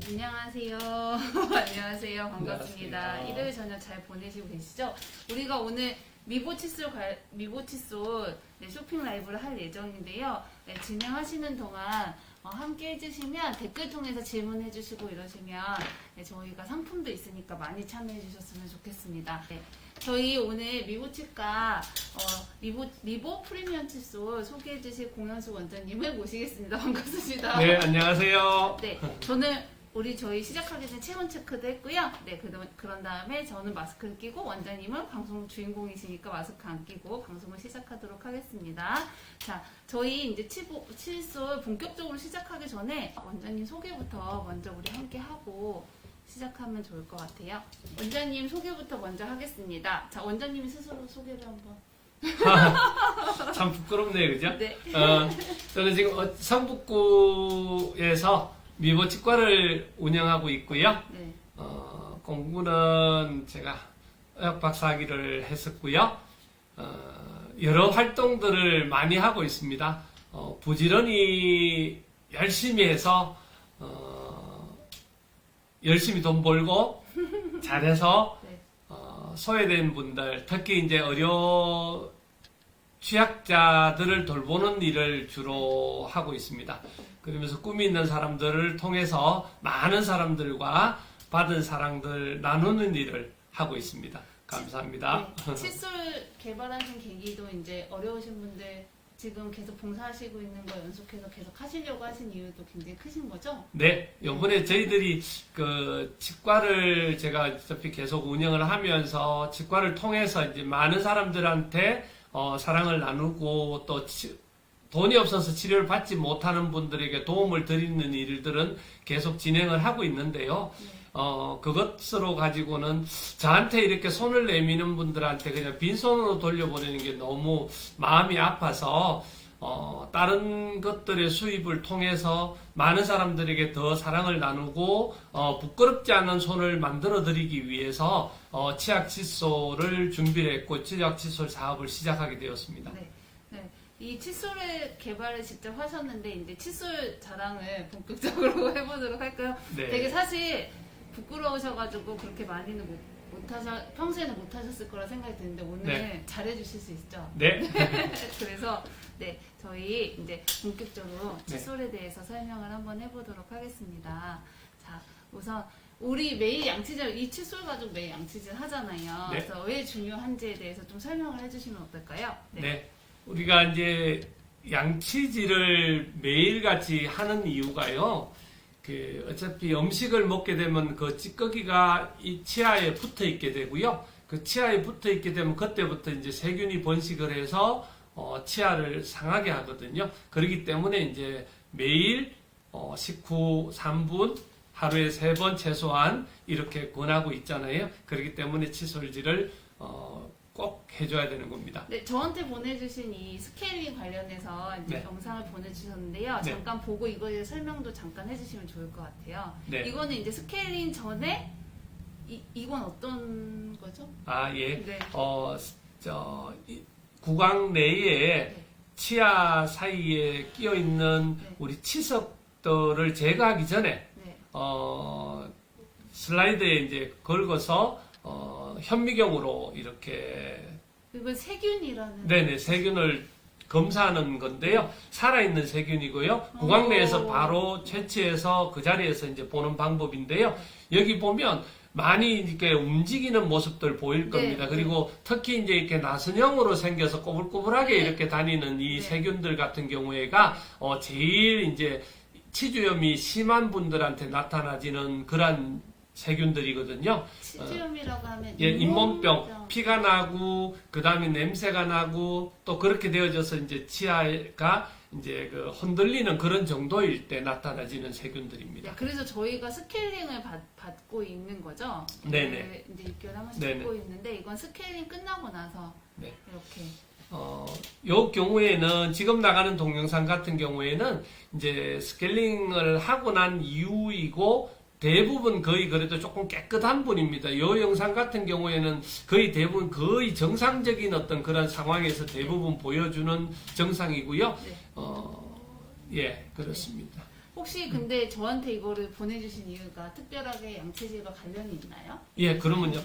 안녕하세요. 안녕하세요. 반갑습니다. 안녕하세요. 일요일 저녁 잘 보내시고 계시죠? 우리가 오늘 미보칫솔 쇼핑 라이브를 할 예정인데요. 진행하시는 동안 함께 해주시면 댓글 통해서 질문해 주시고 이러시면 저희가 상품도 있으니까 많이 참여해 주셨으면 좋겠습니다. 저희 오늘 미보치과 미보 프리미엄 칫솔 소개해 주실 공현수 원장님을 모시겠습니다. 반갑습니다. 네, 안녕하세요. 네, 저희 시작하기 전에 체온 체크도 했고요. 네, 그런 다음에 저는 마스크를 끼고 원장님은 방송 주인공이시니까 마스크 안 끼고 방송을 시작하도록 하겠습니다. 자, 저희 이제 칫솔 본격적으로 시작하기 전에 원장님 소개부터 먼저 우리 함께 하고 시작하면 좋을 것 같아요. 원장님 소개부터 먼저 하겠습니다. 자, 원장님이 스스로 소개를 한번. 참 부끄럽네요, 그죠? 네. 저는 지금 성북구에서 미보치과를 운영하고 있고요. 네. 공부는 제가 의학 박사학위를 했었고요. 여러 활동들을 많이 하고 있습니다. 부지런히 열심히 해서 열심히 돈 벌고 잘해서 네. 소외된 분들, 특히 이제 취약자들을 돌보는 일을 주로 하고 있습니다. 그러면서 꿈이 있는 사람들을 통해서 많은 사람들과 받은 사랑들 나누는 일을 하고 있습니다. 감사합니다. 네. 칫솔 개발하신 계기도 이제 어려우신 분들 지금 계속 봉사하시고 있는 거 연속해서 계속 하시려고 하신 이유도 굉장히 크신 거죠? 네, 이번에 저희들이 그 치과를 제가 어차피 계속 운영을 하면서 치과를 통해서 이제 많은 사람들한테 사랑을 나누고 또 돈이 없어서 치료를 받지 못하는 분들에게 도움을 드리는 일들은 계속 진행을 하고 있는데요. 그것으로 가지고는 저한테 이렇게 손을 내미는 분들한테 그냥 빈손으로 돌려보내는 게 너무 마음이 아파서 다른 것들의 수입을 통해서 많은 사람들에게 더 사랑을 나누고 부끄럽지 않은 손을 만들어 드리기 위해서 치약 칫솔을 준비를 했고 치약 칫솔 사업을 시작하게 되었습니다. 네. 네. 이 칫솔의 개발을 직접 하셨는데 이제 칫솔 자랑을 본격적으로 해보도록 할까요? 네. 되게 사실 부끄러우셔가지고 그렇게 많이는 평소에는 못 하셨을 거라 생각이 드는데 오늘 네. 잘해주실 수 있죠? 네. 그래서 네, 저희 이제 본격적으로 네. 칫솔에 대해서 설명을 한번 해보도록 하겠습니다. 자, 우선 우리 매일 양치질, 이 칫솔 가지고 매일 양치질 하잖아요. 네. 그래서 왜 중요한지에 대해서 좀 설명을 해주시면 어떨까요? 네. 우리가 이제 양치질을 매일같이 하는 이유가요. 어차피 음식을 먹게 되면 그 찌꺼기가 이 치아에 붙어 있게 되고요. 그 치아에 붙어 있게 되면 그때부터 이제 세균이 번식을 해서 치아를 상하게 하거든요. 그렇기 때문에 이제 매일 식후 3분, 하루에 3번 최소한 이렇게 권하고 있잖아요. 그렇기 때문에 칫솔질을 꼭 해줘야 되는 겁니다. 네, 저한테 보내주신 이 스케일링 관련해서 이제 네. 영상을 보내주셨는데요. 네. 잠깐 보고 이거에 설명도 잠깐 해주시면 좋을 것 같아요. 네. 이거는 이제 스케일링 전에 이건 어떤 거죠? 아, 예. 네. 구강 내에 네. 치아 사이에 끼어 있는 네. 우리 치석들을 제거하기 전에 네. 슬라이드에 이제 걸고서 현미경으로 이렇게 이건 세균이라는. 네네 세균을 검사하는 건데요. 살아있는 세균이고요. 구강 내에서 바로 채취해서 그 자리에서 이제 보는 방법인데요. 여기 보면 많이 이렇게 움직이는 모습들 보일 겁니다. 네. 그리고 특히 이제 이렇게 나선형으로 생겨서 꼬불꼬불하게 네. 이렇게 다니는 이 네. 세균들 같은 경우에가 제일 이제 치주염이 심한 분들한테 나타나지는 그런 세균들이거든요. 치주염이라고 하면 예, 잇몸병, 피가 나고, 그 다음에 냄새가 나고, 또 그렇게 되어져서 이제 치아가 이제 그 흔들리는 그런 정도일 때 나타나지는 세균들입니다. 네, 그래서 저희가 스케일링을 받고 있는 거죠. 네네. 이제 6개월에 한 번씩 네네. 받고 있는데 이건 스케일링 끝나고 나서 네. 이렇게. 요 경우에는 지금 나가는 동영상 같은 경우에는 이제 스케일링을 하고 난 이후이고 대부분 거의 그래도 조금 깨끗한 분입니다. 이 영상 같은 경우에는 거의 대부분 거의 정상적인 어떤 그런 상황에서 대부분 보여주는 정상이고요. 네. 예, 그렇습니다. 혹시 근데 저한테 이거를 보내주신 이유가 특별하게 양치질과 관련이 있나요? 예, 그러면요.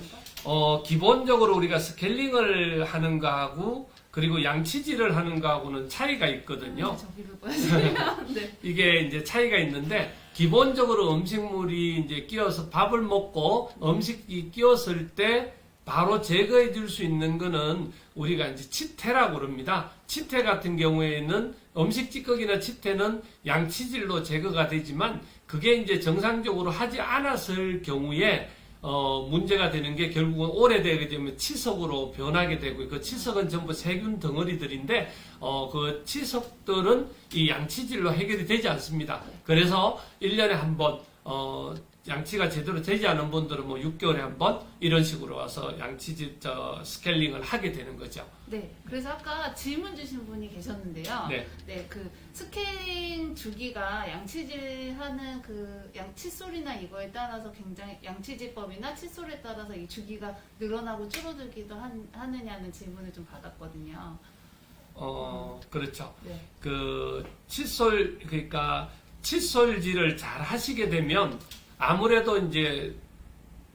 기본적으로 우리가 스케일링을 하는 거하고 그리고 양치질을 하는 거하고는 차이가 있거든요. 저기를 보여주세요. 네. 이게 이제 차이가 있는데 기본적으로 음식물이 이제 끼어서 밥을 먹고 음식이 끼었을 때 바로 제거해 줄 수 있는 거는 우리가 이제 치태라고 그럽니다. 치태 같은 경우에는 음식 찌꺼기나 치태는 양치질로 제거가 되지만 그게 이제 정상적으로 하지 않았을 경우에 문제가 되는 게 결국은 오래되게 되면 치석으로 변하게 되고 그 치석은 전부 세균 덩어리들인데 그 치석들은 이 양치질로 해결이 되지 않습니다. 그래서 1년에 한 번 양치가 제대로 되지 않은 분들은 뭐 6개월에 한 번 이런 식으로 와서 양치질 스케일링을 하게 되는 거죠. 네. 그래서 아까 질문 주신 분이 계셨는데요. 네. 네, 그 스케일링 주기가 양치질하는 그 칫솔이나 이거에 따라서 굉장히 양치질법이나 칫솔에 따라서 이 주기가 늘어나고 줄어들기도 하느냐는 질문을 좀 받았거든요. 그렇죠. 네. 그 그러니까 칫솔질을 잘 하시게 되면 아무래도 이제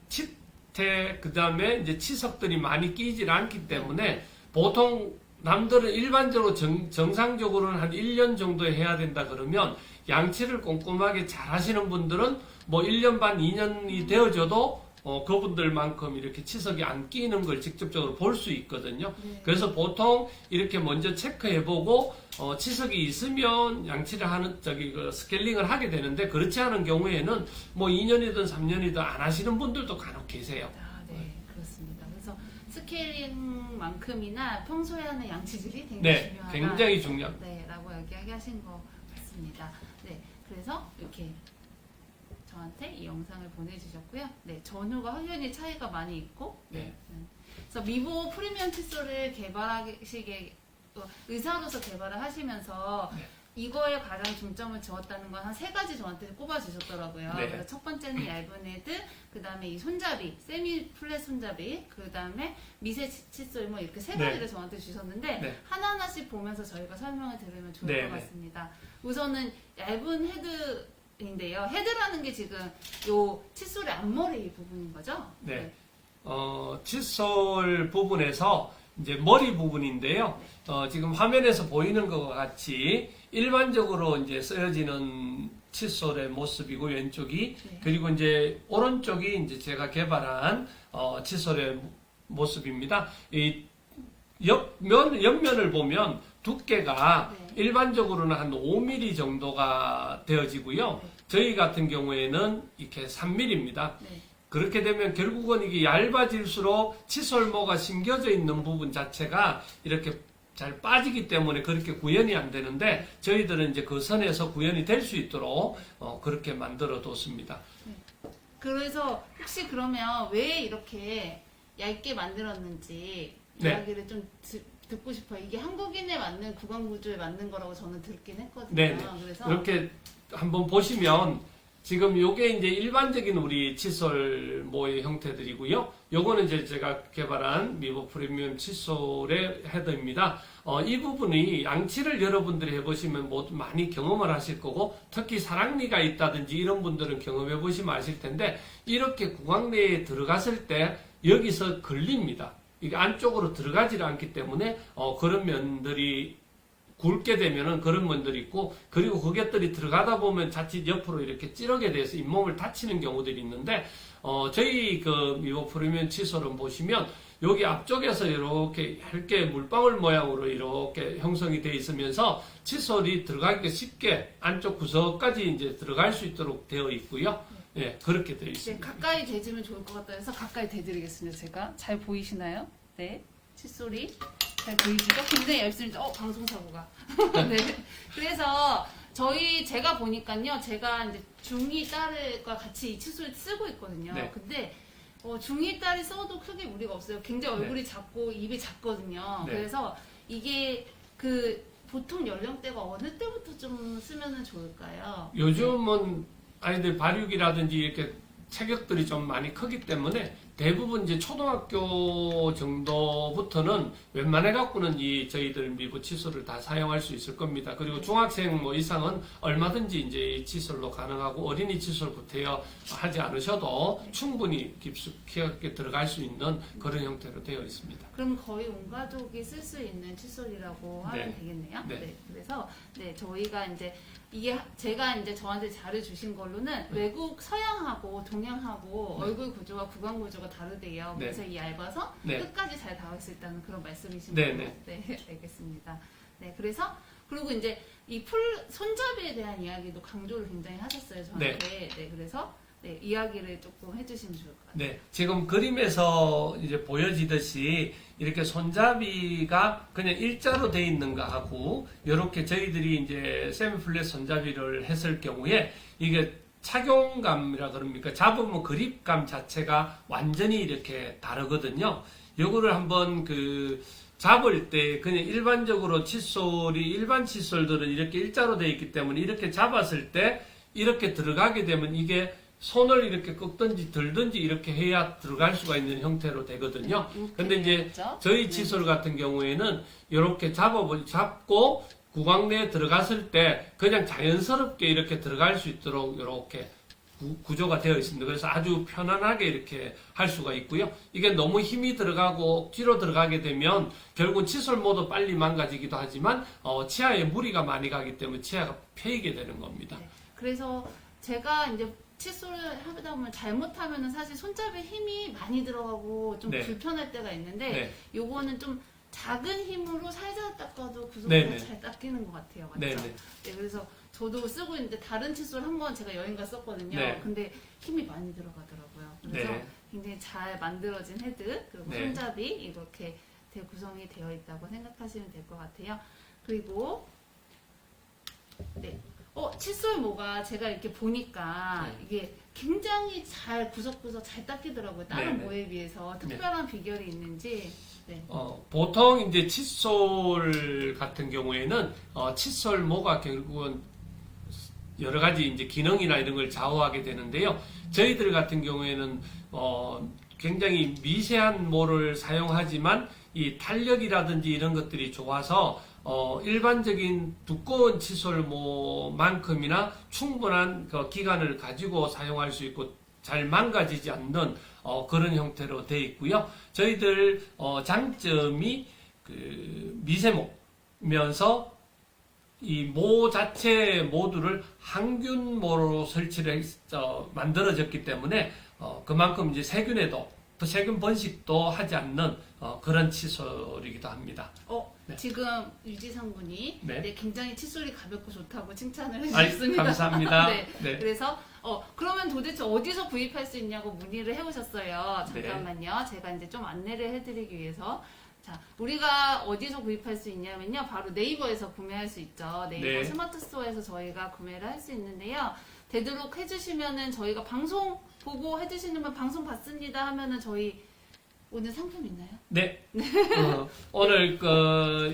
치태 그다음에 이제 치석들이 많이 끼질 않기 때문에 보통 남들은 일반적으로 정상적으로는 한 1년 정도 해야 된다 그러면 양치를 꼼꼼하게 잘 하시는 분들은 뭐 1년 반, 2년이 되어져도 그분들만큼 이렇게 치석이 안 끼는 걸 직접적으로 볼 수 있거든요. 네. 그래서 보통 이렇게 먼저 체크해보고 치석이 있으면 양치를 하는 그 스케일링을 하게 되는데 그렇지 않은 경우에는 뭐 2년이든 3년이든 안 하시는 분들도 간혹 계세요. 아, 네, 그렇습니다. 그래서 스케일링만큼이나 평소에 하는 양치질이 굉장히 네, 중요하다. 굉장히 중요합니다. 네, 라고 이야기하신 것 같습니다. 네, 그래서 이렇게 저한테 이 영상을 보내주셨고요. 네, 전후가 확연히 차이가 많이 있고, 네. 그래서 미보 프리미엄 칫솔을 개발하시게 의사로서 개발을 하시면서 네. 이거에 가장 중점을 두었다는 건 한 3가지 저한테 꼽아주셨더라고요. 네. 그래서 첫 번째는 얇은 헤드, 그 다음에 이 손잡이, 세미 플랫 손잡이, 그 다음에 미세 칫솔 뭐 이렇게 3가지를 네. 저한테 주셨는데 네. 하나하나씩 보면서 저희가 설명을 들으면 좋을 네, 것 네. 같습니다. 우선은 얇은 헤드인데요. 헤드라는 게 지금 요 칫솔의 앞머리 부분인 거죠? 네. 칫솔 부분에서 이제 머리 부분인데요. 지금 화면에서 보이는 것과 같이 일반적으로 이제 쓰여지는 칫솔의 모습이고 왼쪽이 네. 그리고 이제 오른쪽이 이제 제가 개발한 칫솔의 모습입니다. 이 옆면을 보면 두께가 네. 일반적으로는 한 5mm 정도가 되어지고요. 네. 저희 같은 경우에는 이렇게 3mm입니다. 네. 그렇게 되면 결국은 이게 얇아질수록 칫솔모가 심겨져 있는 부분 자체가 이렇게 잘 빠지기 때문에 그렇게 구현이 안 되는데 저희들은 이제 그 선에서 구현이 될 수 있도록 그렇게 만들어 뒀습니다. 그래서 혹시 그러면 왜 이렇게 얇게 만들었는지 네. 이야기를 좀 듣고 싶어요. 이게 한국인에 맞는 구강 구조에 맞는 거라고 저는 듣긴 했거든요. 네. 그래서 이렇게 한번 보시면 지금 요게 이제 일반적인 우리 칫솔 모의 형태들이고요. 요거는 이제 제가 개발한 미보 프리미엄 칫솔의 헤더입니다. 이 부분이 양치를 여러분들이 해보시면 모두 많이 경험을 하실 거고 특히 사랑니가 있다든지 이런 분들은 경험해 보시면 아실 텐데 이렇게 구강 내에 들어갔을 때 여기서 걸립니다. 이게 안쪽으로 들어가지 않기 때문에 그런 면들이 굵게 되면은 그런 면들이 있고 그리고 그것들이 들어가다 보면 자칫 옆으로 이렇게 찌르게 돼서 잇몸을 다치는 경우들이 있는데 저희 그 미보 프리미엄 칫솔은 보시면 여기 앞쪽에서 이렇게 얇게 물방울 모양으로 이렇게 형성이 되어 있으면서 칫솔이 들어가기가 쉽게 안쪽 구석까지 이제 들어갈 수 있도록 되어 있고요. 예, 그렇게 되어 이제 있습니다. 가까이 대주면 좋을 것 같다 해서 가까이 대드리겠습니다. 제가 잘 보이시나요? 네, 칫솔이 잘 보이시죠? 굉장히 얇습니다. 방송사고가. 네. 그래서 제가 보니까요, 제가 이제 중2 딸과 같이 이 칫솔 쓰고 있거든요. 네. 근데 중2 딸이 써도 크게 무리가 없어요. 굉장히 얼굴이 작고 입이 작거든요. 네. 그래서 이게 보통 연령대가 어느 때부터 좀 쓰면은 좋을까요? 요즘은 아이들 발육이라든지 이렇게 체격들이 좀 많이 크기 때문에 대부분 이제 초등학교 정도부터는 웬만해 갖고는 이 저희들 미부 칫솔을 다 사용할 수 있을 겁니다. 그리고 중학생 뭐 이상은 얼마든지 이제 이 칫솔로 가능하고 어린이 칫솔부터 하지 않으셔도 충분히 깊숙하게 들어갈 수 있는 그런 형태로 되어 있습니다. 그럼 거의 온 가족이 쓸 수 있는 칫솔이라고 하면 네. 되겠네요. 네. 네. 그래서 네, 저희가 이제 이게 제가 이제 저한테 자료 주신 걸로는 외국 서양하고 동양하고 네. 얼굴 구조와 구강 구조가 다르대요. 네. 그래서 이 얇아서 네. 끝까지 잘 닿을 수 있다는 그런 말씀이신 네, 거예요. 네, 알겠습니다. 네, 그래서 그리고 이제 이 손잡이에 대한 이야기도 강조를 굉장히 하셨어요. 저한테. 네, 그래서 네, 이야기를 조금 해주시면 좋을 것 같아요. 네, 지금 그림에서 이제 보여지듯이 이렇게 손잡이가 그냥 일자로 돼 있는 거 하고 이렇게 저희들이 이제 세미플랫 손잡이를 했을 경우에 이게 착용감이라 그럽니까? 잡으면 그립감 자체가 완전히 이렇게 다르거든요. 요거를 한번 잡을 때 그냥 일반적으로 일반 칫솔들은 이렇게 일자로 돼 있기 때문에 이렇게 잡았을 때 이렇게 들어가게 되면 이게 손을 이렇게 꺾든지 들든지 이렇게 해야 들어갈 수가 있는 형태로 되거든요. 근데 이제 저희 칫솔 같은 경우에는 이렇게 잡고 구강 내에 들어갔을 때 그냥 자연스럽게 이렇게 들어갈 수 있도록 이렇게 구조가 되어 있습니다. 그래서 아주 편안하게 이렇게 할 수가 있고요. 이게 너무 힘이 들어가고 억지로 들어가게 되면 결국 칫솔 모두 빨리 망가지기도 하지만 치아에 무리가 많이 가기 때문에 치아가 패이게 되는 겁니다. 네. 그래서 제가 이제 칫솔을 하다 보면 잘못하면은 사실 손잡이에 힘이 많이 들어가고 좀 네. 불편할 때가 있는데 네. 요거는 좀 작은 힘으로 살살 닦아도 구석구석 네, 네. 잘 닦이는 것 같아요. 맞죠? 네, 네, 네. 그래서 저도 쓰고 있는데 다른 칫솔 한 번 제가 여행 갔었거든요. 네. 근데 힘이 많이 들어가더라고요. 그래서 네. 굉장히 잘 만들어진 헤드 그리고 네. 손잡이 이렇게 구성이 되어 있다고 생각하시면 될 것 같아요. 그리고 네. 칫솔모가 제가 이렇게 보니까 네. 이게 굉장히 잘 구석구석 잘 닦이더라고요. 다른 네, 네. 모에 비해서 특별한 비결이 있는지. 네. 보통 이제 칫솔 같은 경우에는 칫솔모가 결국은 여러 가지 이제 기능이나 이런 걸 좌우하게 되는데요. 저희들 같은 경우에는 굉장히 미세한 모를 사용하지만 이 탄력이라든지 이런 것들이 좋아서 일반적인 두꺼운 칫솔모만큼이나 충분한 기간을 가지고 사용할 수 있고 잘 망가지지 않는 그런 형태로 되어 있고요. 저희들 장점이 미세모면서 이 모 자체 모두를 항균모로 설치를 만들어졌기 때문에 그만큼 이제 세균 번식도 하지 않는 그런 칫솔이기도 합니다. 네. 지금 유지상 분이 네. 네, 굉장히 칫솔이 가볍고 좋다고 칭찬을 아이, 해주셨습니다. 감사합니다. 네. 네. 그래서 그러면 도대체 어디서 구입할 수 있냐고 문의를 해오셨어요. 잠깐만요. 제가 이제 좀 안내를 해드리기 위해서. 자, 우리가 어디서 구입할 수 있냐면요. 바로 네이버에서 구매할 수 있죠. 네이버 네. 스마트 스토어에서 저희가 구매를 할 수 있는데요. 되도록 해주시면은 저희가 방송 보고 해주시는 분 방송 봤습니다 하면은 저희 오늘 상품 있나요? 네. 오늘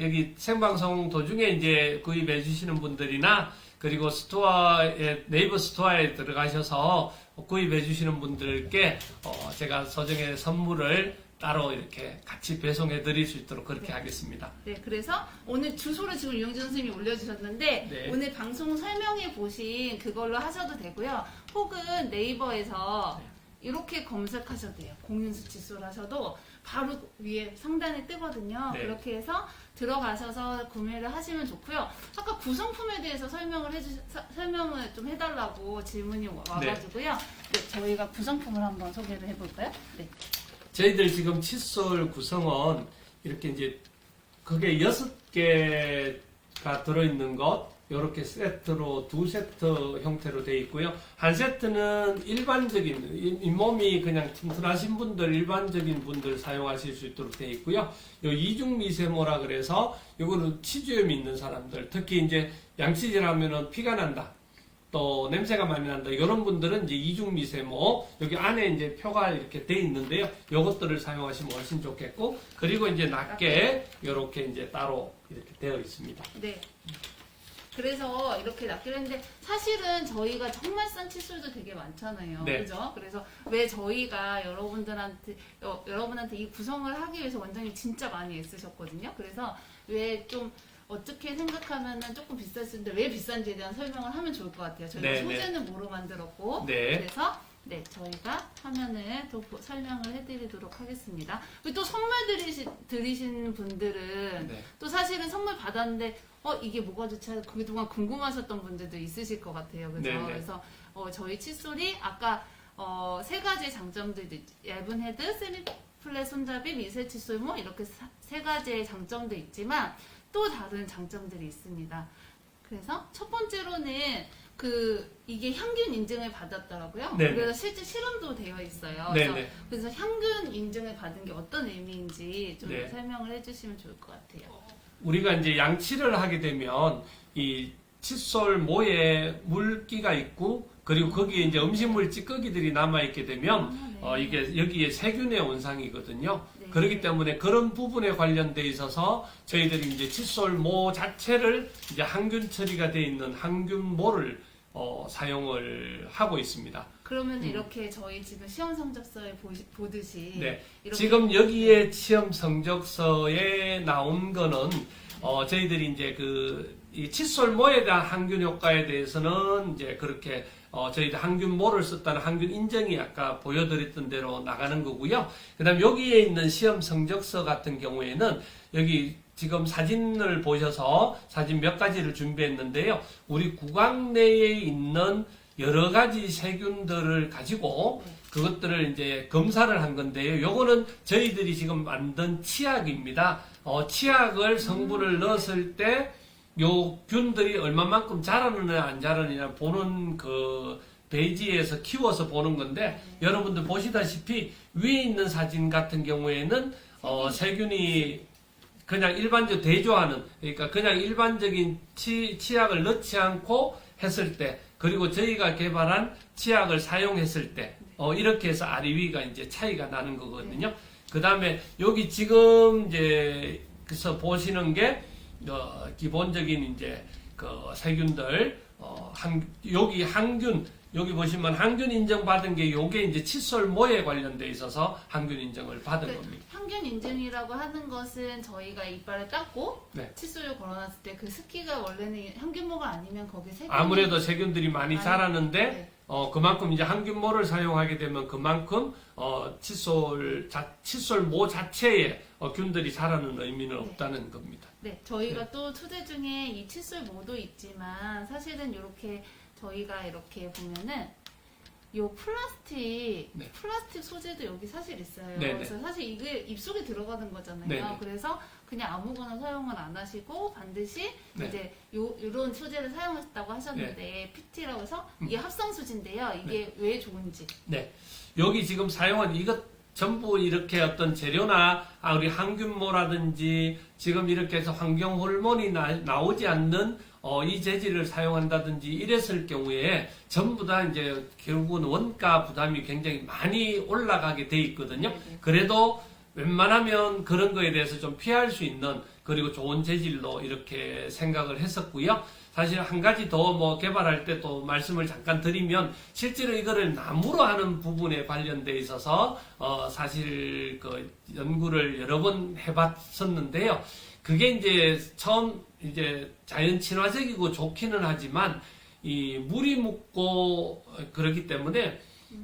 여기 생방송 도중에 이제 구입해 주시는 분들이나 그리고 네이버 스토어에 들어가셔서 구입해 주시는 분들께 제가 소정의 선물을 따로 이렇게 같이 배송해 드릴 수 있도록 그렇게 하겠습니다. 네, 그래서 오늘 주소를 지금 유영준 선생님이 올려주셨는데 네. 오늘 방송 설명해 보신 그걸로 하셔도 되고요. 혹은 네이버에서 이렇게 검색하셔도 돼요. 공윤수 칫솔 하셔도 바로 위에 상단에 뜨거든요. 네. 그렇게 해서 들어가셔서 구매를 하시면 좋고요. 아까 구성품에 대해서 설명을 좀 해달라고 질문이 와가지고요. 네, 저희가 구성품을 한번 소개를 해볼까요? 네. 저희들 지금 칫솔 구성은 이렇게 이제 그게 6개가 들어있는 것 이렇게 세트로 2세트 형태로 되어 있고요. 한 세트는 일반적인 잇몸이 그냥 튼튼하신 분들, 일반적인 분들 사용하실 수 있도록 되어 있고요. 요 이중 미세모라 그래서 요거는 치주염이 있는 사람들, 특히 이제 양치질하면은 피가 난다. 또 냄새가 많이 난다. 이런 분들은 이제 이중 미세모 여기 안에 이제 표가 이렇게 돼 있는데요. 요것들을 사용하시면 훨씬 좋겠고, 그리고 이제 낮게 이렇게 이제 따로 이렇게 되어 있습니다. 네. 그래서 이렇게 놨기로 했는데 사실은 저희가 정말 싼 칫솔도 되게 많잖아요. 네. 그죠? 그래서 왜 저희가 여러분한테 이 구성을 하기 위해서 원장님 진짜 많이 애쓰셨거든요. 그래서 왜 좀 어떻게 생각하면은 조금 비쌀 수 있는데 왜 비싼지에 대한 설명을 하면 좋을 것 같아요. 저희가 네, 소재는 뭐로 만들었고 네. 그래서 네, 저희가 화면을 또 설명을 해드리도록 하겠습니다. 그리고 또 선물 들이신 분들은 네. 또 사실은 선물 받았는데 이게 뭐가 좋지? 그동안 궁금하셨던 분들도 있으실 것 같아요. 그죠? 네, 네. 그래서 저희 칫솔이 아까 세 가지 장점들도 얇은 헤드, 세미 플랫 손잡이, 미세 칫솔모 이렇게 세 가지의 장점도 있지만 또 다른 장점들이 있습니다. 그래서 첫 번째로는 이게 향균 인증을 받았더라고요. 네네. 그래서 실제 실험도 되어 있어요. 네네. 그래서 향균 인증을 받은 게 어떤 의미인지 좀 네. 설명을 해주시면 좋을 것 같아요. 우리가 이제 양치를 하게 되면 이 칫솔 모에 물기가 있고 그리고 거기에 이제 음식물 찌꺼기들이 남아 있게 되면 네. 이게 여기에 세균의 원상이거든요. 네. 그렇기 때문에 그런 부분에 관련돼 있어서 저희들이 이제 칫솔 모 자체를 이제 항균 처리가 돼 있는 항균모를 사용을 하고 있습니다. 그러면 이렇게 저희 지금 시험 성적서에 보듯이 네. 이렇게 지금 여기에 시험 성적서에 나온 거는 저희들이 이제 이 칫솔모에 대한 항균 효과에 대해서는 이제 그렇게 저희들 항균모를 썼다는 항균 인정이 아까 보여드렸던 대로 나가는 거고요. 그다음 여기에 있는 시험 성적서 같은 경우에는 여기 지금 사진을 보셔서 사진 몇 가지를 준비했는데요. 우리 구강 내에 있는 여러 가지 세균들을 가지고 그것들을 이제 검사를 한 건데요. 요거는 저희들이 지금 만든 치약입니다. 치약을 성분을 넣었을 때 요 균들이 얼마만큼 자라느냐 안 자라느냐 보는 그 베이지에서 키워서 보는 건데 여러분들 보시다시피 위에 있는 사진 같은 경우에는 세균이 그냥 일반적 대조하는 그러니까 그냥 일반적인 치약을 넣지 않고 했을 때 그리고 저희가 개발한 치약을 사용했을 때 이렇게 해서 아래 위가 이제 차이가 나는 거거든요. 그 다음에 여기 지금 이제 그래서 보시는 게 기본적인 이제 그 세균들 여기 항균 여기 보시면 항균 인정받은 게 요게 이제 칫솔모에 관련돼 있어서 항균 인정을 받은 겁니다. 향균 인증이라고 하는 것은 저희가 이빨을 닦고 네. 칫솔을 걸어놨을 때 그 습기가 원래는 향균모가 아니면 거기에 세균이 아무래도 세균들이 많이 자라는데 네. 그만큼 이제 항균모를 사용하게 되면 그만큼 칫솔모 자체에 균들이 자라는 의미는 없다는 겁니다. 네, 저희가 또 소재 중에 이 칫솔모도 있지만 사실은 이렇게 저희가 이렇게 보면은 요 플라스틱 소재도 여기 사실 있어요. 네네. 그래서 사실 이게 입속에 들어가는 거잖아요. 네네. 그래서 그냥 아무거나 사용을 안 하시고 반드시 네. 이제 요런 소재를 사용했다고 하셨는데 PT라고 해서 이게 합성 수지인데요. 이게 왜 좋은지. 네. 여기 지금 사용한 이것 전부 이렇게 어떤 재료나 우리 항균모라든지 지금 이렇게 해서 환경 호르몬이 나오지 않는 이 재질을 사용한다든지 이랬을 경우에 전부 다 이제 결국은 원가 부담이 굉장히 많이 올라가게 돼 있거든요. 네네. 그래도 웬만하면 그런 거에 대해서 좀 피할 수 있는 그리고 좋은 재질로 이렇게 생각을 했었고요. 사실 한 가지 더 개발할 때 또 말씀을 잠깐 드리면 실제로 이거를 나무로 하는 부분에 관련돼 있어서 사실 그 연구를 여러 번 해봤었는데요. 그게 이제 처음 이제 자연 친화적이고 좋기는 하지만 이 물이 묻고 그렇기 때문에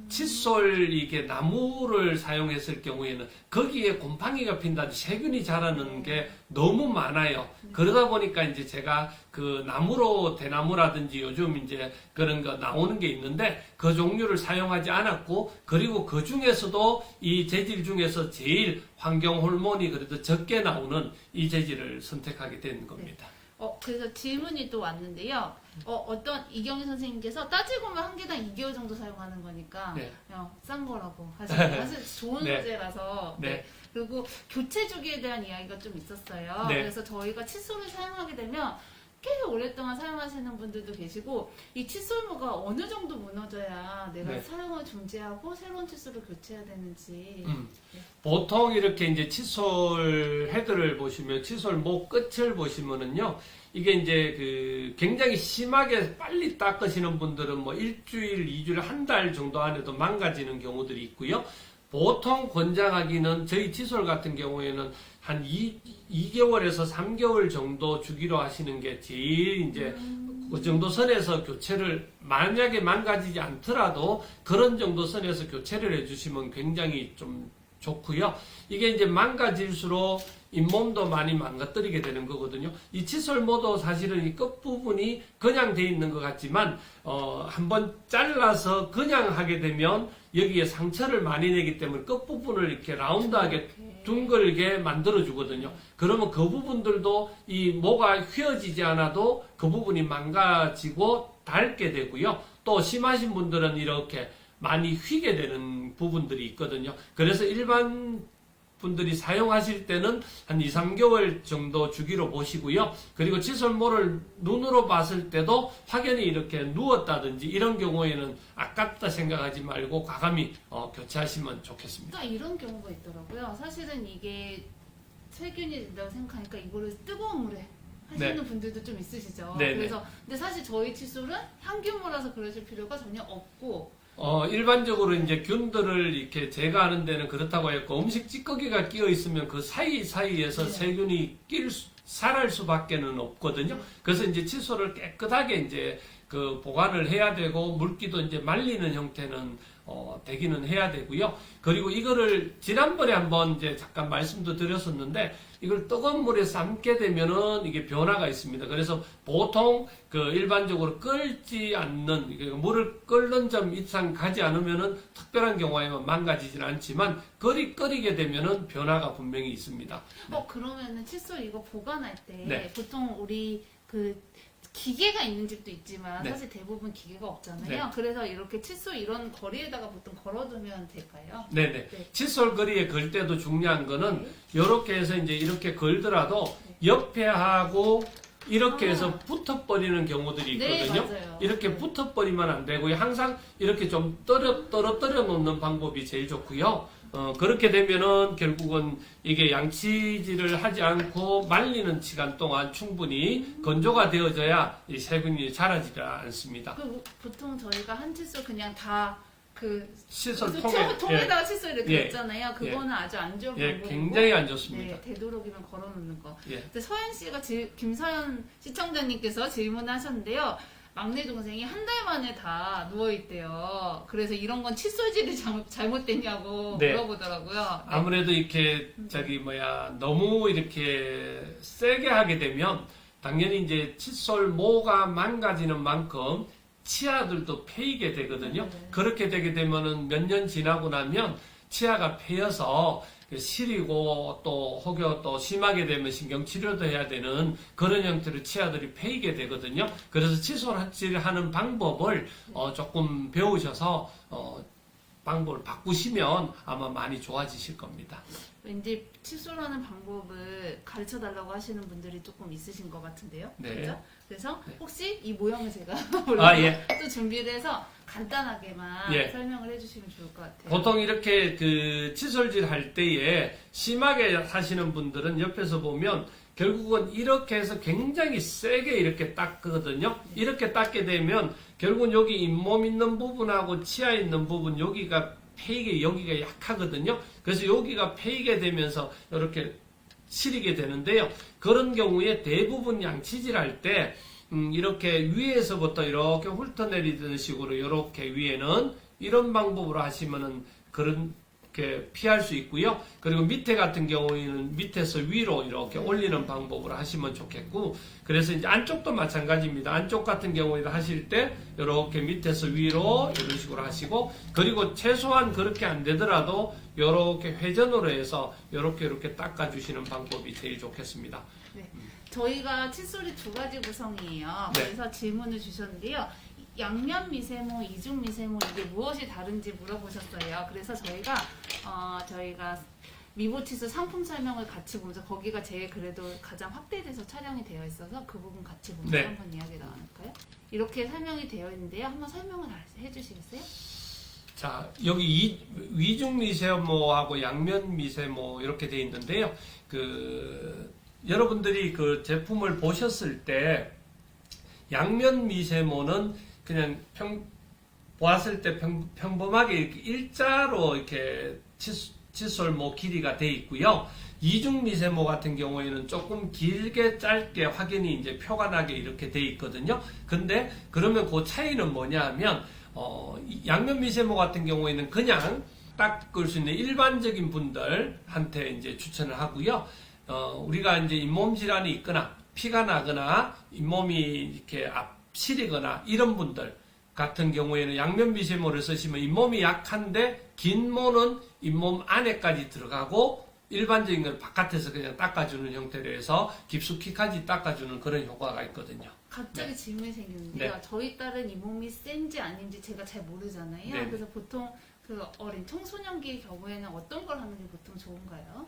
칫솔 이게 나무를 사용했을 경우에는 거기에 곰팡이가 핀다든지 세균이 자라는 게 너무 많아요. 그러다 보니까 이제 제가 그 나무로 대나무라든지 요즘 이제 그런 거 나오는 게 있는데 그 종류를 사용하지 않았고 그리고 그 중에서도 이 재질 중에서 제일 환경 호르몬이 그래도 적게 나오는 이 재질을 선택하게 된 겁니다. 그래서 질문이 또 왔는데요. 어떤 이경희 선생님께서 따지고 보면 한 개당 2개월 정도 사용하는 거니까 네. 싼 거라고 사실 좋은 네. 소재라서 네. 그리고 교체 주기에 대한 이야기가 좀 있었어요. 네. 그래서 저희가 칫솔을 사용하게 되면 계속 오랫동안 사용하시는 분들도 계시고 이 칫솔모가 어느 정도 무너져야 내가 네. 사용을 중지하고 새로운 칫솔을 교체해야 되는지. 보통 이렇게 이제 칫솔 헤드를 보시면 칫솔 목 끝을 보시면은요, 이게 이제 그 굉장히 심하게 빨리 닦으시는 분들은 뭐 일주일, 이주일, 한 달 정도 안에도 망가지는 경우들이 있고요. 보통 권장하기는 저희 칫솔 같은 경우에는 한 2개월에서 3개월 정도 주기로 하시는 게 제일 이제 그 정도 선에서 교체를 만약에 망가지지 않더라도 그런 정도 선에서 교체를 해주시면 굉장히 좀 좋고요. 이게 이제 망가질수록 잇몸도 많이 망가뜨리게 되는 거거든요. 이 칫솔모도 사실은 이 끝부분이 그냥 돼 있는 것 같지만 한번 잘라서 그냥 하게 되면 여기에 상처를 많이 내기 때문에 끝부분을 이렇게 라운드하게 둥글게 만들어 주거든요. 그러면 그 부분들도 이 모가 휘어지지 않아도 그 부분이 망가지고 닳게 되고요. 또 심하신 분들은 이렇게 많이 휘게 되는 부분들이 있거든요. 그래서 일반 분들이 사용하실 때는 한 2, 3개월 정도 주기로 보시고요. 그리고 칫솔모를 눈으로 봤을 때도 확연히 이렇게 누웠다든지 이런 경우에는 아깝다 생각하지 말고 과감히 교체하시면 좋겠습니다. 또 이런 경우가 있더라고요. 사실은 이게 세균이 된다고 생각하니까 이거를 뜨거운 물에 하시는 네. 분들도 좀 있으시죠. 네네. 그래서 근데 사실 저희 칫솔은 향균모라서 그러실 필요가 전혀 없고 일반적으로 이제 균들을 이렇게 제거하는 데는 그렇다고 했고, 음식 찌꺼기가 끼어 있으면 그 사이사이에서 네. 세균이 살할 수밖에는 없거든요. 그래서 이제 칫솔을 깨끗하게 이제 그 보관을 해야 되고, 물기도 이제 말리는 형태는 되기는 해야 되고요. 그리고 이거를 지난번에 한번 이제 잠깐 말씀도 드렸었는데, 이걸 뜨거운 물에 삶게 되면은 이게 변화가 있습니다. 그래서 보통 그 일반적으로 끓지 않는, 물을 끓는 점 이상 가지 않으면은 특별한 경우에만 망가지진 않지만, 끓이게 되면은 변화가 분명히 있습니다. 그러면은 칫솔 이거 보관할 때 네. 보통 우리 그 기계가 있는 집도 있지만 네. 사실 대부분 기계가 없잖아요. 네. 그래서 이렇게 칫솔 이런 거리에다가 보통 걸어두면 될까요? 네네. 네. 칫솔 거리에 걸 때도 중요한 거는 네. 이렇게 해서 이제 이렇게 걸더라도 옆에 하고 이렇게 해서 붙어버리는 경우들이 네, 있거든요. 맞아요. 이렇게 네. 붙어버리면 안 되고요. 항상 이렇게 좀 떨어뜨려 놓는 방법이 제일 좋고요. 그렇게 되면은 결국은 이게 양치질을 하지 않고 말리는 시간 동안 충분히 건조가 되어져야 이 세균이 자라지지 않습니다. 보통 저희가 한 칫솔 그냥 다 칫솔 통에다가 칫솔 이렇게 예. 넣잖아요. 그거는 아주 안 좋은 예, 방법이고 굉장히 안 좋습니다. 네, 되도록이면 걸어놓는 거. 예. 근데 서현 씨가 김서현 시청자님께서 질문하셨는데요. 막내 동생이 한 달 만에 다 누워있대요. 그래서 이런 건 칫솔질이 잘못됐냐고 네. 물어보더라고요. 네. 아무래도 이렇게 너무 이렇게 세게 하게 되면 당연히 이제 칫솔 모가 망가지는 만큼 치아들도 패이게 되거든요. 네. 그렇게 되게 되면은 몇 년 지나고 나면 치아가 패여서 시리고 또 혹여 또 심하게 되면 신경치료도 해야 되는 그런 형태로 치아들이 패이게 되거든요. 그래서 칫솔질하는 방법을 조금 배우셔서 방법을 바꾸시면 아마 많이 좋아지실 겁니다. 왠지 칫솔하는 방법을 가르쳐 달라고 하시는 분들이 조금 있으신 것 같은데요. 네. 그렇죠? 그래서 네. 혹시 이 모형을 제가 예. 또 준비를 해서 간단하게만 예. 설명을 해주시면 좋을 것 같아요. 보통 이렇게 그 칫솔질 할 때에 심하게 하시는 분들은 옆에서 보면 결국은 이렇게 해서 굉장히 세게 이렇게 닦거든요. 이렇게 닦게 되면 결국은 여기 잇몸 있는 부분하고 치아 있는 부분 여기가 패이게 여기가 약하거든요. 그래서 여기가 패이게 되면서 이렇게 시리게 되는데요. 그런 경우에 대부분 양치질 할 때 이렇게 위에서부터 이렇게 훑어내리는 식으로 이렇게 위에는 이런 방법으로 하시면은 그렇게 피할 수 있고요. 그리고 밑에 같은 경우에는 밑에서 위로 이렇게 올리는 방법으로 하시면 좋겠고, 그래서 이제 안쪽도 마찬가지입니다. 안쪽 같은 경우에도 하실 때 이렇게 밑에서 위로 이런 식으로 하시고, 그리고 최소한 그렇게 안 되더라도 이렇게 회전으로 해서 이렇게 닦아주시는 방법이 제일 좋겠습니다. 네. 저희가 칫솔이 두 가지 구성이에요. 네. 그래서 질문을 주셨는데요. 양면 미세모, 이중 미세모 이게 무엇이 다른지 물어보셨어요. 그래서 저희가 미보치스 상품 설명을 같이 보면서 거기가 제일 그래도 가장 확대돼서 촬영이 되어 있어서 그 부분 같이 보면서 네. 한번 이야기 나눌까요? 이렇게 설명이 되어 있는데요. 한번 설명을 해주시겠어요? 자, 여기 위중 미세모하고 양면 미세모 이렇게 돼 있는데요. 여러분들이 그 제품을 보셨을 때 양면 미세모는 그냥 보았을 때 평범하게 이렇게 일자로 이렇게 칫솔모 길이가 돼 있고요. 이중 미세모 같은 경우에는 조금 길게 짧게 확연히 이제 표가 나게 이렇게 돼 있거든요. 근데 그러면 그 차이는 뭐냐 하면 양면 미세모 같은 경우에는 그냥 닦을 수 있는 일반적인 분들한테 이제 추천을 하고요. 우리가 이제 잇몸 질환이 있거나 피가 나거나 잇몸이 이렇게 시리거나 이런 분들 같은 경우에는 양면 미세모를 쓰시면 잇몸이 약한데 긴 모는 잇몸 안에까지 들어가고 일반적인 걸 바깥에서 그냥 닦아주는 형태로 해서 깊숙이까지 닦아주는 그런 효과가 있거든요. 갑자기 네. 질문이 생기는데요. 네. 저희 딸은 잇몸이 센지 아닌지 제가 잘 모르잖아요. 네. 그래서 보통 그 어린 청소년기 경우에는 어떤 걸 하는 게 보통 좋은가요?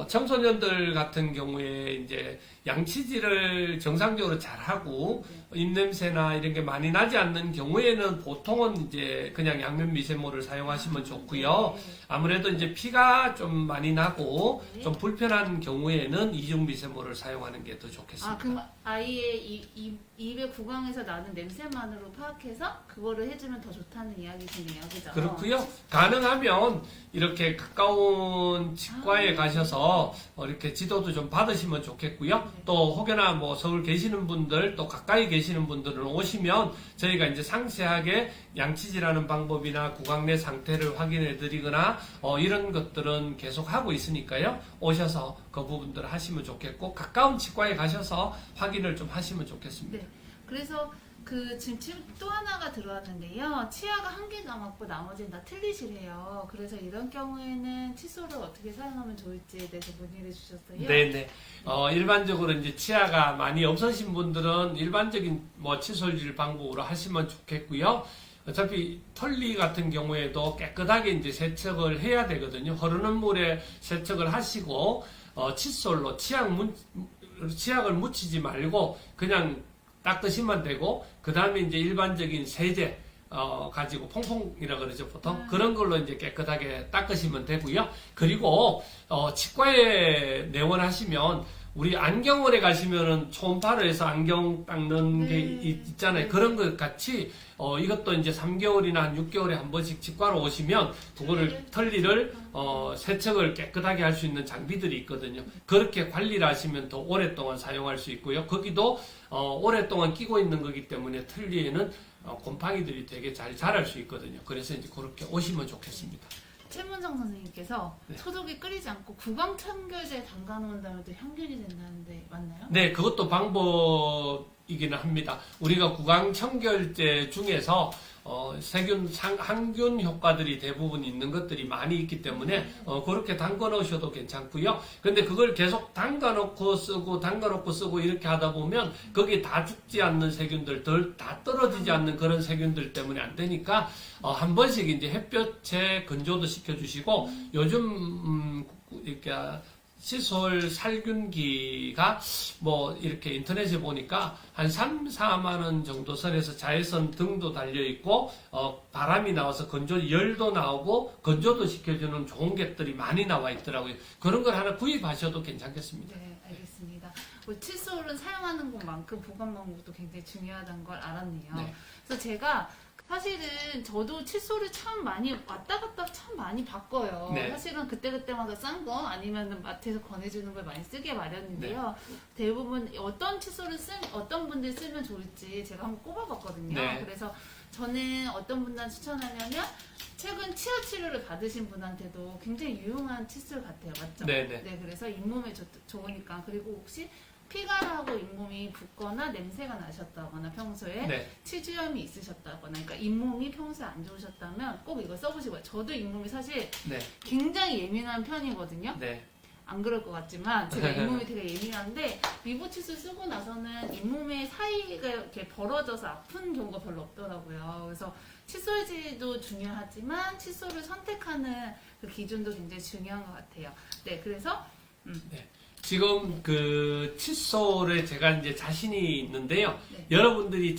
청소년들 같은 경우에 이제 양치질을 정상적으로 잘하고 입냄새나 이런 게 많이 나지 않는 경우에는 보통은 이제 그냥 양면 미세모를 사용하시면 좋고요. 네. 아무래도 이제 피가 좀 많이 나고 네. 좀 불편한 경우에는 이중 미세모를 사용하는 게 더 아, 좋겠습니다. 그럼 아이의 입의 구강에서 나는 냄새만으로 파악해서 그거를 해주면 더 좋다는 이야기시네요. 그죠? 그렇고요. 가능하면 이렇게 가까운 치과에 가셔서 이렇게 지도도 좀 받으시면 좋겠고요. 네. 또 혹여나 뭐 서울 계시는 분들 또 가까이 계시는 분들은 오시면 저희가 이제 상세하게 양치질하는 방법이나 구강 내 상태를 확인해 드리거나 이런 것들은 계속 하고 있으니까요. 오셔서 그 부분들을 하시면 좋겠고 가까운 치과에 가셔서 확인을 좀 하시면 좋겠습니다. 네. 그래서 그 지금 또 하나가 들어왔는데요. 치아가 한 개 남았고 나머지는 다 틀리시래요. 그래서 이런 경우에는 칫솔을 어떻게 사용하면 좋을지에 대해서 문의를 주셨어요. 네네. 일반적으로 이제 치아가 많이 없으신 분들은 일반적인 뭐 칫솔질 방법으로 하시면 좋겠고요. 어차피 털리 같은 경우에도 깨끗하게 이제 세척을 해야 되거든요. 흐르는 물에 세척을 하시고 칫솔로 치약을 묻히지 말고 그냥 닦으시면 되고 그 다음에 이제 일반적인 세제 가지고 퐁퐁이라 그러죠 보통 그런 걸로 이제 깨끗하게 닦으시면 되고요. 그리고 치과에 내원하시면 우리 안경원에 가시면은 초음파를 해서 안경 닦는 게 있잖아요. 그런 것 같이 이것도 이제 3개월이나 한 6개월에 한 번씩 치과로 오시면 그거를 털리를 세척을 깨끗하게 할 수 있는 장비들이 있거든요. 그렇게 관리를 하시면 더 오랫동안 사용할 수 있고요. 거기도 오랫동안 끼고 있는 거기 때문에 털리에는 곰팡이들이 되게 잘 자랄 수 있거든요. 그래서 이제 그렇게 오시면 좋겠습니다. 최문정 선생님께서 네. 소독이 끓이지 않고 구강 청결제에 담가 놓은 다음에 또 향균이 된다는데 맞나요? 네, 그것도 방법이기는 합니다. 우리가 구강 청결제 중에서 항균 효과들이 대부분 있는 것들이 많이 있기 때문에 그렇게 담가 놓으셔도 괜찮고요. 근데 그걸 계속 담가 놓고 쓰고 이렇게 하다 보면 거기에 다 죽지 않는 세균들, 다 떨어지지 않는 그런 세균들 때문에 안 되니까 한 번씩 이제 햇볕에 건조도 시켜주시고 요즘 이렇게 칫솔 살균기가 뭐 이렇게 인터넷에 보니까 한 3, 4만 원 정도 선에서 자외선 등도 달려 있고 바람이 나와서 열도 나오고 건조도 시켜주는 좋은 것들이 많이 나와 있더라고요. 그런 걸 하나 구입하셔도 괜찮겠습니다. 네, 알겠습니다. 칫솔은 사용하는 것만큼 보관 방법도 굉장히 중요하다는 걸 알았네요. 네. 그래서 제가 사실은 저도 칫솔을 참 많이 왔다 갔다 참 많이 바꿔요. 네. 사실은 그때그때마다 싼 거 아니면 마트에서 권해주는 걸 많이 쓰게 마련인데요. 대부분 어떤 칫솔을 어떤 분들 쓰면 좋을지 제가 한번 꼽아봤거든요. 네. 그래서 저는 어떤 분들한테 추천하냐면 최근 치아 치료를 받으신 분한테도 굉장히 유용한 칫솔 같아요. 맞죠? 네네. 네, 그래서 잇몸에 좋으니까. 그리고 혹시 피가 나고 잇몸이 붓거나 냄새가 나셨다거나 평소에 네. 치주염이 있으셨다거나 그러니까 잇몸이 평소에 안 좋으셨다면 꼭 이거 써보시고요. 저도 잇몸이 사실 네. 굉장히 예민한 편이거든요. 네. 안 그럴 것 같지만 제가 잇몸이 되게 예민한데 미보칫솔 쓰고 나서는 잇몸의 사이가 이렇게 벌어져서 아픈 경우가 별로 없더라고요. 그래서 칫솔질도 중요하지만 칫솔을 선택하는 그 기준도 굉장히 중요한 것 같아요. 네, 그래서 지금 그 칫솔에 제가 이제 자신이 있는데요. 네. 여러분들이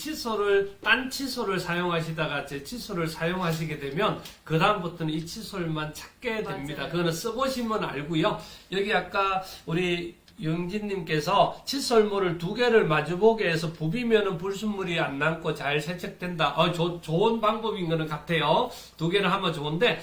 딴 칫솔을 사용하시다가 제 칫솔을 사용하시게 되면 그다음부터는 이 칫솔만 찾게 됩니다. 맞아요. 그거는 써보시면 알고요. 여기 아까 우리 영진님께서 칫솔물을 2개를 마주보게 해서 부비면은 불순물이 안 남고 잘 세척된다. 좋은 방법인 거는 같아요. 2개를 하면 좋은데,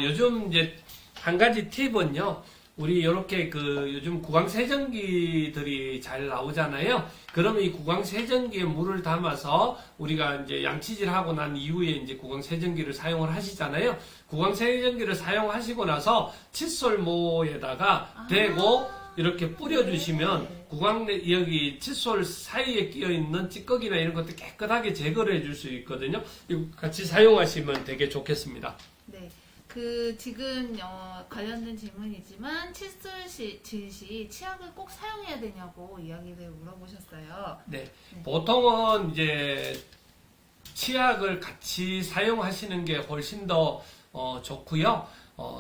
요즘 이제 한 가지 팁은요. 우리 이렇게 요즘 구강 세정기들이 잘 나오잖아요. 그러면 이 구강 세정기에 물을 담아서 우리가 이제 양치질 하고 난 이후에 이제 구강 세정기를 사용을 하시잖아요. 구강 세정기를 사용하시고 나서 칫솔모에다가 대고 이렇게 뿌려주시면 네. 구강 여기 칫솔 사이에 끼어 있는 찌꺼기나 이런 것들 깨끗하게 제거를 해줄 수 있거든요. 이거 같이 사용하시면 되게 좋겠습니다. 네. 지금 관련된 질문이지만 칫솔질 시 치약을 꼭 사용해야 되냐고 이야기를 물어보셨어요. 네. 보통은 이제 치약을 같이 사용하시는 게 훨씬 더 좋고요.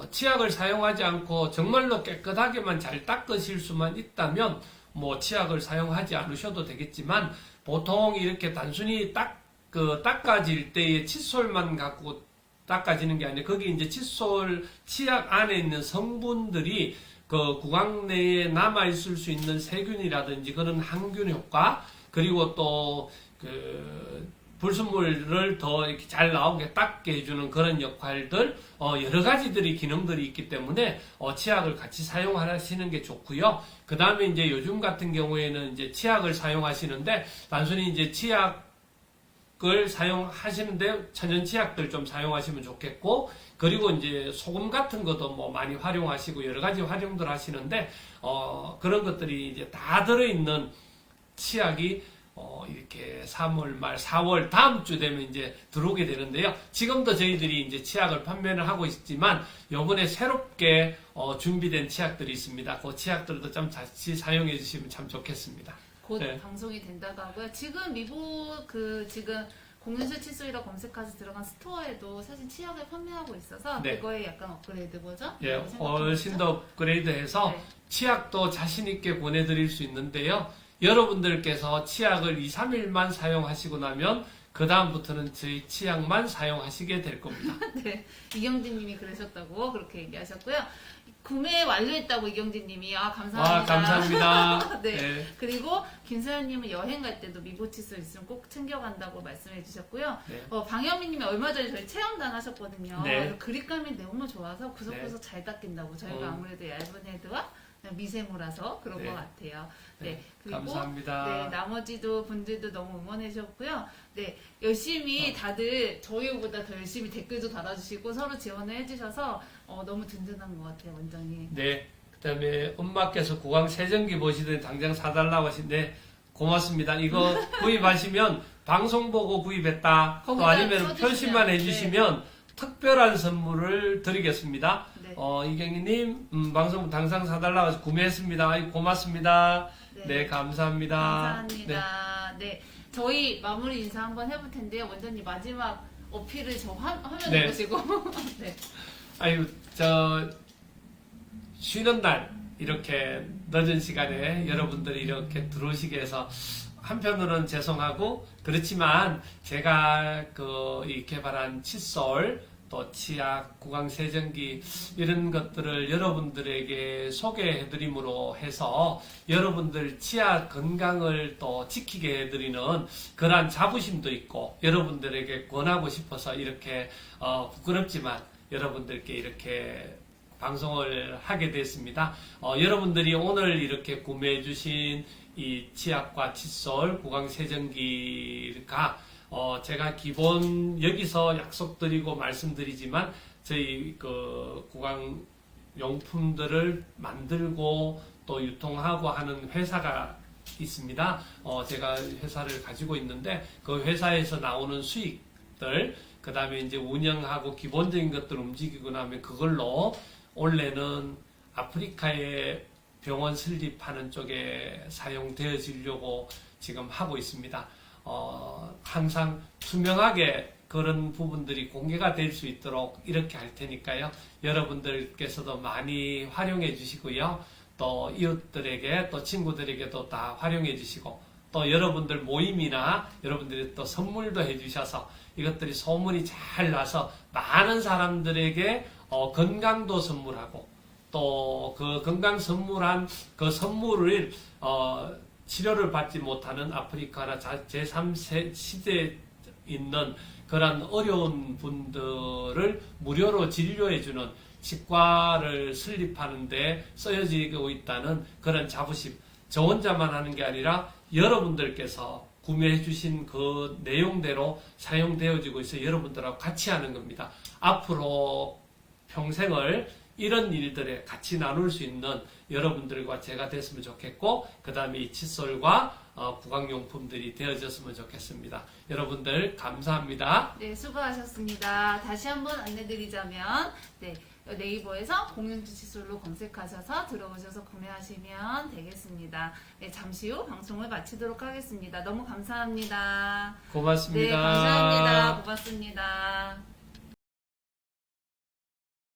치약을 사용하지 않고 정말로 깨끗하게만 잘 닦으실 수만 있다면 뭐 치약을 사용하지 않으셔도 되겠지만 보통 이렇게 단순히 닦아질 때에 칫솔만 갖고 닦아지는 게 아니라 거기 이제 치약 안에 있는 성분들이 그 구강 내에 남아 있을 수 있는 세균이라든지 그런 항균 효과 그리고 또 불순물을 더 이렇게 잘 나오게 닦게 해주는 그런 역할들 여러 가지들이 기능들이 있기 때문에 치약을 같이 사용하시는 게 좋고요. 그 다음에 이제 요즘 같은 경우에는 이제 치약을 사용하시는데 단순히 이제 치약을 사용하시는데 천연 치약들 좀 사용하시면 좋겠고 그리고 이제 소금 같은 것도 뭐 많이 활용하시고 여러 가지 활용들 하시는데 그런 것들이 이제 다 들어있는 치약이 이렇게 3월 말 4월 다음 주 되면 이제 들어오게 되는데요. 지금도 저희들이 이제 치약을 판매를 하고 있지만 요번에 새롭게 준비된 치약들이 있습니다. 그 치약들도 좀 같이 사용해 주시면 참 좋겠습니다. 곧 네. 방송이 된다고 하고요. 지금 미국 지금 공윤실 칫솔이라 검색해서 들어간 스토어에도 사실 치약을 판매하고 있어서 네. 그거에 약간 업그레이드 버전? 예, 훨씬 더 업그레이드해서 네. 치약도 자신 있게 보내드릴 수 있는데요. 여러분들께서 치약을 2, 3일만 사용하시고 나면 그 다음부터는 저희 치약만 사용하시게 될 겁니다. 네, 이경진 님이 그러셨다고 그렇게 얘기하셨고요. 구매 완료했다고 이경진 님이 감사합니다. 감사합니다. 네. 네. 그리고 김소연 님은 여행 갈 때도 미보 칫솔 있으면 꼭 챙겨간다고 말씀해 주셨고요. 네. 방현미 님이 얼마 전에 저희 체험단 하셨거든요. 네. 그래서 그립감이 너무 좋아서 구석구석 잘 닦인다고 저희가 아무래도 얇은 헤드와 미세모라서 그런 네. 것 같아요. 네. 네. 그리고 감사합니다. 네, 나머지도 분들도 너무 응원해 주셨고요. 네, 열심히 다들 저희보다 더 열심히 댓글도 달아주시고 서로 지원을 해주셔서 너무 든든한 것 같아요, 원장님. 네. 그 다음에 엄마께서 구강 세정기 보시더니 당장 사달라고 하신데 고맙습니다. 이거 구입하시면 방송 보고 구입했다. 또 거기다 아니면 써주시면, 표시만 해주시면 특별한 선물을 드리겠습니다. 네. 이경희님, 방송 당장 사달라고 해서 구매했습니다. 아이고, 고맙습니다. 네, 감사합니다. 감사합니다. 네. 저희 마무리 인사 한번 해볼 텐데요. 원장님 마지막 어필을 저 화면에 네. 보시고. 네. 아유, 쉬는 날, 이렇게 늦은 시간에 여러분들이 이렇게 들어오시게 해서 한편으로는 죄송하고, 그렇지만 제가 이 개발한 칫솔, 또 치약, 구강세정기 이런 것들을 여러분들에게 소개해드림으로 해서 여러분들 치아 건강을 또 지키게 해드리는 그러한 자부심도 있고 여러분들에게 권하고 싶어서 이렇게 부끄럽지만 여러분들께 이렇게 방송을 하게 됐습니다. 여러분들이 오늘 이렇게 구매해 주신 이 치약과 칫솔, 구강세정기가 제가 기본 여기서 약속드리고 말씀드리지만 저희 구강 용품들을 만들고 또 유통하고 하는 회사가 있습니다. 제가 회사를 가지고 있는데 그 회사에서 나오는 수익들 그 다음에 이제 운영하고 기본적인 것들 움직이고 나면 그걸로 원래는 아프리카에 병원 설립하는 쪽에 사용되어지려고 지금 하고 있습니다. 항상 투명하게 그런 부분들이 공개가 될 수 있도록 이렇게 할 테니까요. 여러분들께서도 많이 활용해 주시고요. 또 이웃들에게 또 친구들에게도 다 활용해 주시고 또 여러분들 모임이나 여러분들이 또 선물도 해 주셔서 이것들이 소문이 잘 나서 많은 사람들에게 건강도 선물하고 또 그 건강 선물한 그 선물을 치료를 받지 못하는 아프리카나 제3시대에 있는 그런 어려운 분들을 무료로 진료해주는 치과를 설립하는 데 쓰여지고 있다는 그런 자부심. 저 혼자만 하는 게 아니라 여러분들께서 구매해 주신 그 내용대로 사용되어지고 있어 여러분들하고 같이 하는 겁니다. 앞으로 평생을 이런 일들에 같이 나눌 수 있는 여러분들과 제가 됐으면 좋겠고 그 다음에 이 칫솔과 구강용품들이 되어졌으면 좋겠습니다. 여러분들 감사합니다. 네, 수고하셨습니다. 다시 한번 안내드리자면 네, 네이버에서 공윤주 칫솔로 검색하셔서 들어오셔서 구매하시면 되겠습니다. 네, 잠시 후 방송을 마치도록 하겠습니다. 너무 감사합니다. 고맙습니다. 네, 감사합니다. 고맙습니다.